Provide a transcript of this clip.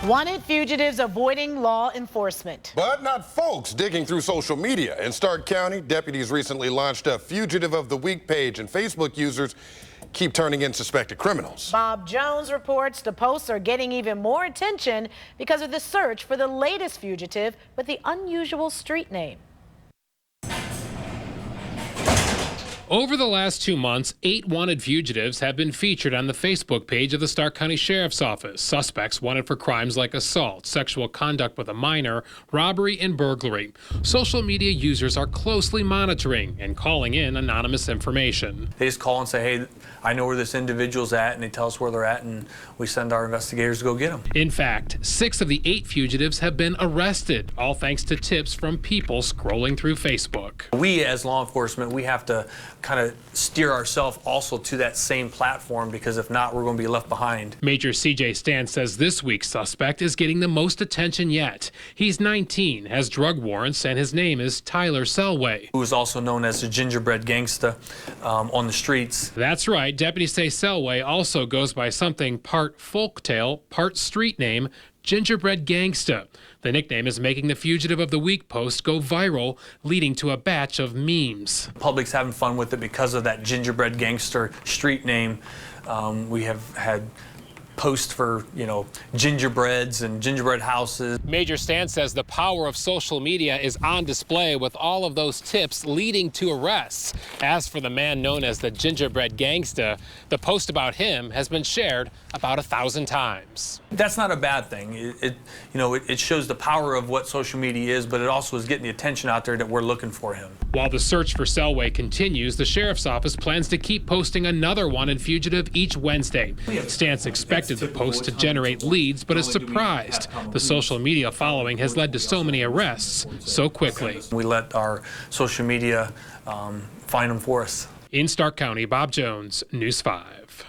Wanted fugitives avoiding law enforcement. But not folks digging through social media. In Stark County, deputies recently launched a Fugitive of the Week page, and Facebook users keep turning in suspected criminals. Bob Jones reports the posts are getting even more attention because of the search for the latest fugitive with the unusual street name. Over the last 2 months, 8 wanted fugitives have been featured on the Facebook page of the Stark County Sheriff's Office. Suspects wanted for crimes like assault, sexual conduct with a minor, robbery, and burglary. Social media users are closely monitoring and calling in anonymous information. They just call and say, hey, I know where this individual's at, and they tell us where they're at, and we send our investigators to go get them. In fact, 6 of the 8 fugitives have been arrested, all thanks to tips from people scrolling through Facebook. We, as law enforcement, we have to kind of steer ourselves also to that same platform, because if not, we're going to be left behind. Major CJ Stan says this week's suspect is getting the most attention yet. He's 19, has drug warrants, and his name is Tyler Selway, Who is also known as the Gingerbread Gangsta on the streets. That's right. Deputies say Selway also goes by something part folktale, part street name, Gingerbread Gangsta. The nickname is making the Fugitive of the Week post go viral, leading to a batch of memes. The public's having fun with it because of that Gingerbread Gangster street name. We have had posts for, gingerbreads and gingerbread houses. Major Stan says the power of social media is on display with all of those tips leading to arrests. As for the man known as the Gingerbread Gangsta, the post about him has been shared about 1,000 times. That's not a bad thing. It shows the power of what social media is, but it also is getting the attention out there that we're looking for him. While the search for Selway continues, the Sheriff's Office plans to keep posting another wanted fugitive each Wednesday. Stan's expected the post to generate leads, but is surprised the social media following has led to so many arrests so quickly. We let our social media find them for us. In Stark County, Bob Jones, News 5.